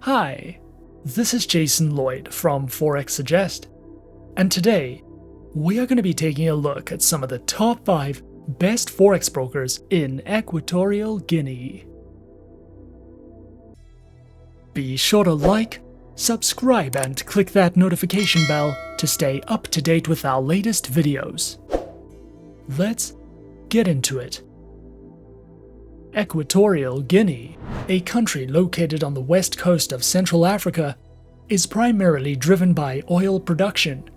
Hi, this is Jason Lloyd from Forexsuggest, and today we are going to be taking a look at some of the top 5 best Forex brokers in Equatorial Guinea. Be sure to like, subscribe and click that notification bell to stay up to date with our latest videos. Let's get into it. Equatorial Guinea, a country located on the west coast of Central Africa, is primarily driven by oil production,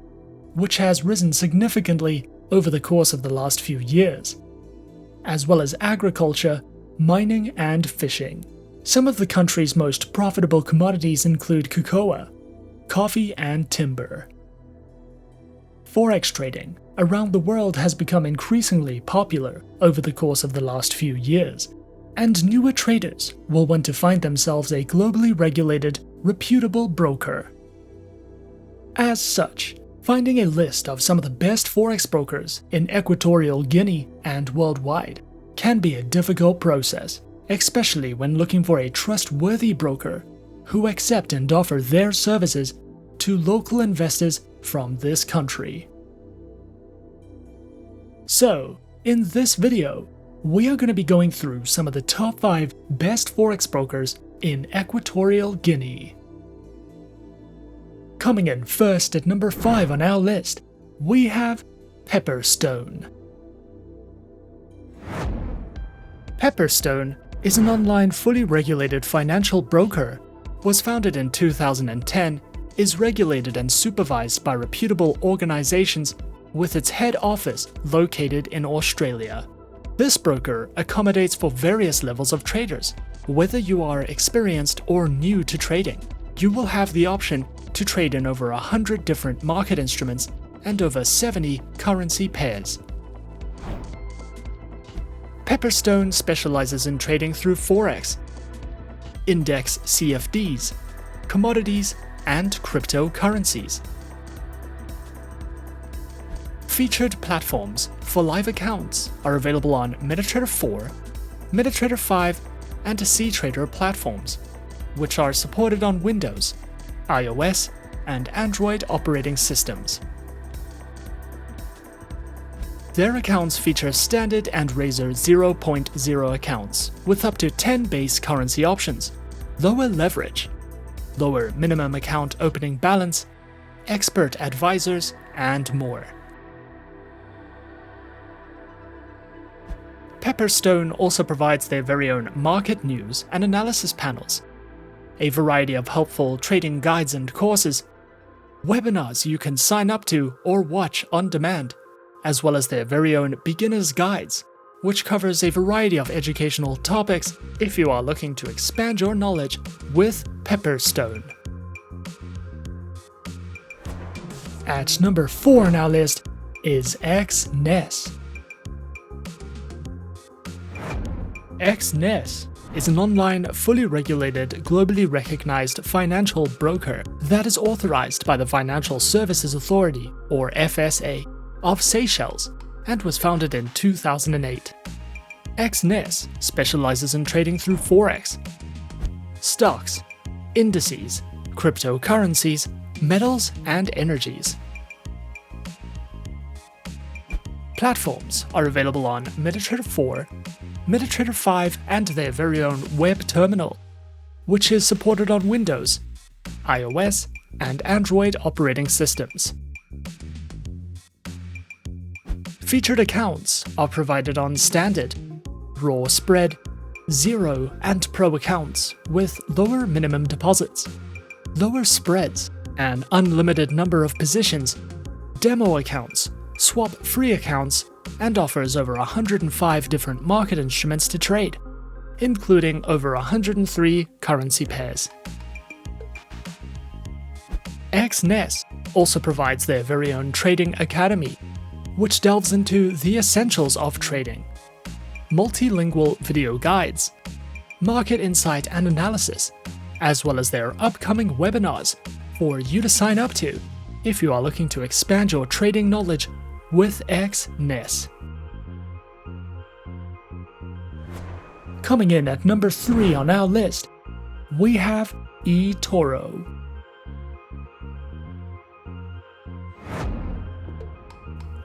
which has risen significantly over the course of the last few years, as well as agriculture, mining and fishing. Some of the country's most profitable commodities include cocoa, coffee and timber. Forex trading around the world has become increasingly popular over the course of the last few years, and newer traders will want to find themselves a globally regulated, reputable broker. As such, finding a list of some of the best Forex brokers in Equatorial Guinea and worldwide can be a difficult process, especially when looking for a trustworthy broker who accept and offer their services to local investors from this country. So, in this video, we are going to be going through some of the top 5 best Forex brokers in Equatorial Guinea. Coming in first at number 5 on our list, we have Pepperstone. Pepperstone is an online fully regulated financial broker, was founded in 2010, is regulated and supervised by reputable organizations with its head office located in Australia. This broker accommodates for various levels of traders. Whether you are experienced or new to trading, you will have the option to trade in over 100 different market instruments and over 70 currency pairs. Pepperstone specializes in trading through Forex, index CFDs, commodities, and cryptocurrencies. Featured platforms for live accounts are available on MetaTrader 4, MetaTrader 5, and CTrader platforms, which are supported on Windows, iOS, and Android operating systems. Their accounts feature standard and Razor 0.0 accounts with up to 10 base currency options, lower leverage, lower minimum account opening balance, expert advisors, and more. Pepperstone also provides their very own market news and analysis panels, a variety of helpful trading guides and courses, webinars you can sign up to or watch on demand, as well as their very own beginner's guides, which covers a variety of educational topics if you are looking to expand your knowledge with Pepperstone. At number 4 on our list is Exness. Exness is an online, fully regulated, globally recognized financial broker that is authorized by the Financial Services Authority, or FSA, of Seychelles and was founded in 2008. Exness specializes in trading through Forex, stocks, indices, cryptocurrencies, metals, and energies. Platforms are available on MetaTrader 4, MetaTrader 5, and their very own web terminal, which is supported on Windows, iOS, and Android operating systems. Featured accounts are provided on Standard, Raw Spread, Zero, and Pro accounts with lower minimum deposits, lower spreads, an unlimited number of positions, demo accounts, swap-free accounts, and offers over 105 different market instruments to trade, including over 103 currency pairs. Exness also provides their very own trading academy, which delves into the essentials of trading, multilingual video guides, market insight and analysis, as well as their upcoming webinars for you to sign up to if you are looking to expand your trading knowledge with Exness. Coming in at number 3 on our list, we have eToro.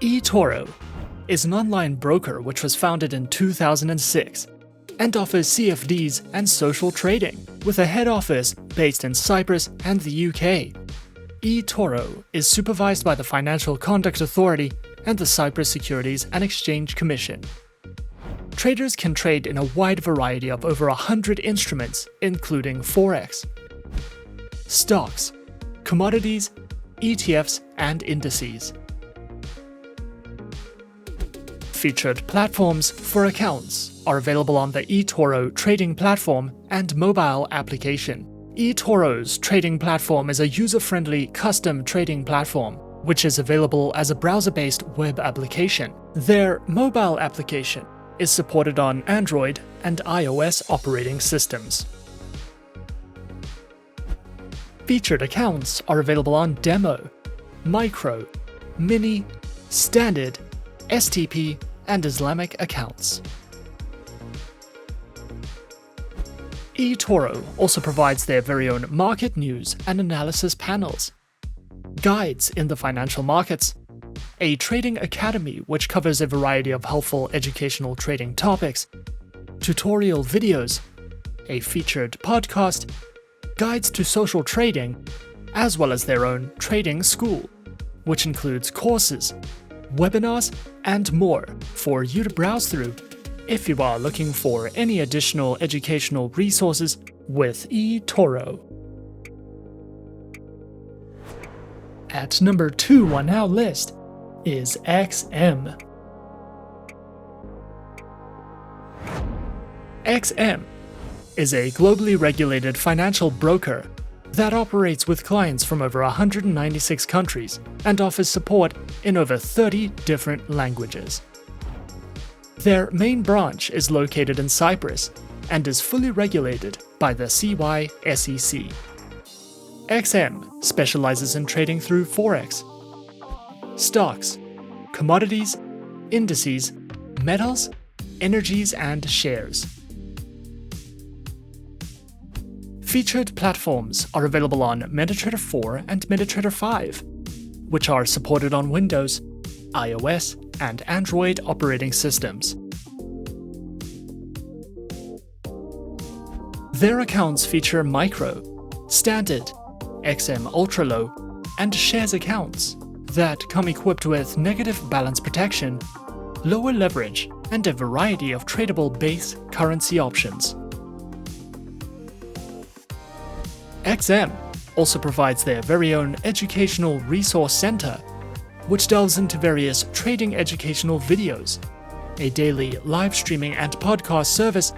eToro is an online broker which was founded in 2006 and offers CFDs and social trading, with a head office based in Cyprus and the UK. eToro is supervised by the Financial Conduct Authority and the Cyprus Securities and Exchange Commission. Traders can trade in a wide variety of over 100 instruments, including Forex, stocks, commodities, ETFs, and indices. Featured platforms for accounts are available on the eToro trading platform and mobile application. eToro's trading platform is a user-friendly custom trading platform, which is available as a browser-based web application. Their mobile application is supported on Android and iOS operating systems. Featured accounts are available on Demo, Micro, Mini, Standard, STP, and Islamic accounts. eToro also provides their very own market news and analysis panels, guides in the financial markets, a trading academy which covers a variety of helpful educational trading topics, tutorial videos, a featured podcast, guides to social trading, as well as their own trading school, which includes courses, webinars, and more for you to browse through if you are looking for any additional educational resources with eToro. At number 2 on our list is XM. XM is a globally regulated financial broker that operates with clients from over 196 countries and offers support in over 30 different languages. Their main branch is located in Cyprus and is fully regulated by the CYSEC. XM specializes in trading through Forex, stocks, commodities, indices, metals, energies, and shares. Featured platforms are available on MetaTrader 4 and MetaTrader 5, which are supported on Windows, iOS, and Android operating systems. Their accounts feature Micro, Standard, XM Ultra Low, and Shares accounts that come equipped with negative balance protection, lower leverage, and a variety of tradable base currency options. XM also provides their very own educational resource center, which delves into various trading educational videos, a daily live streaming and podcast service,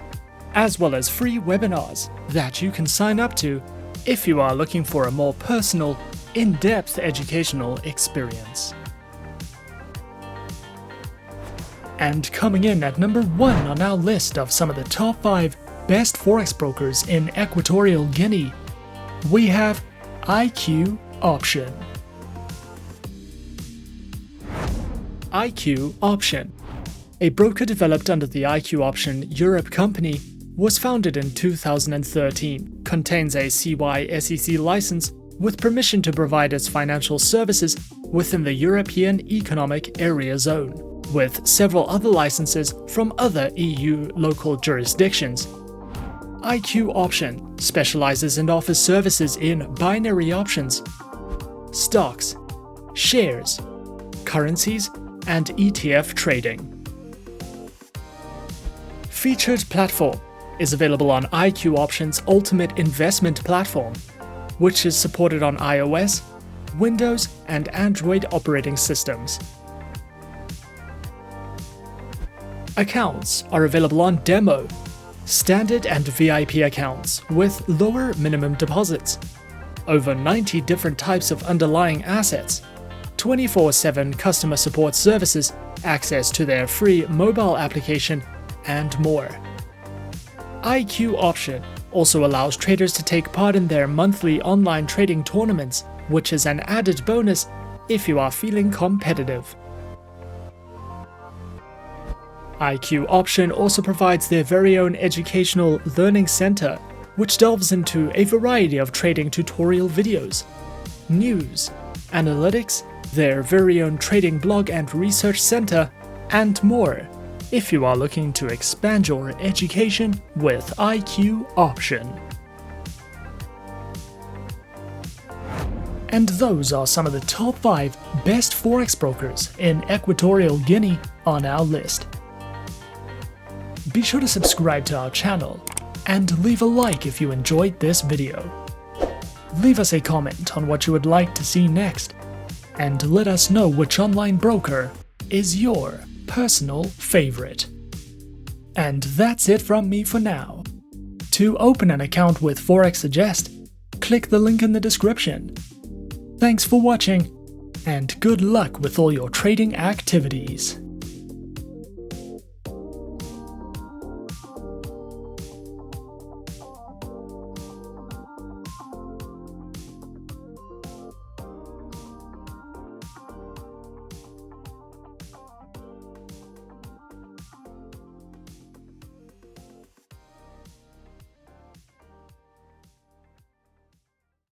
as well as free webinars that you can sign up to if you are looking for a more personal, in-depth educational experience. And coming in at number 1 on our list of some of the top 5 best Forex brokers in Equatorial Guinea, we have IQ Option. IQ Option, a broker developed under the IQ Option Europe company, was founded in 2013, contains a CYSEC license with permission to provide its financial services within the European Economic Area Zone, with several other licenses from other EU local jurisdictions. IQ Option specializes and offers services in binary options, stocks, shares, currencies, and ETF trading. Featured platform is available on IQ Option's Ultimate Investment Platform, which is supported on iOS, Windows, and Android operating systems. Accounts are available on Demo, Standard, and VIP accounts with lower minimum deposits, over 90 different types of underlying assets, 24/7 customer support services, access to their free mobile application, and more. IQ Option also allows traders to take part in their monthly online trading tournaments, which is an added bonus if you are feeling competitive. IQ Option also provides their very own educational learning center which delves into a variety of trading tutorial videos, news, analytics, their very own trading blog and research center, and more, if you are looking to expand your education with IQ option. And those are some of the top 5 best Forex brokers in Equatorial Guinea on our list. Be sure to subscribe to our channel and leave a like if you enjoyed this video. Leave us a comment on what you would like to see next, and let us know which online broker is your personal favorite. And that's it from me for now. To open an account with Forexsuggest, click the link in the description. Thanks for watching, and good luck with all your trading activities.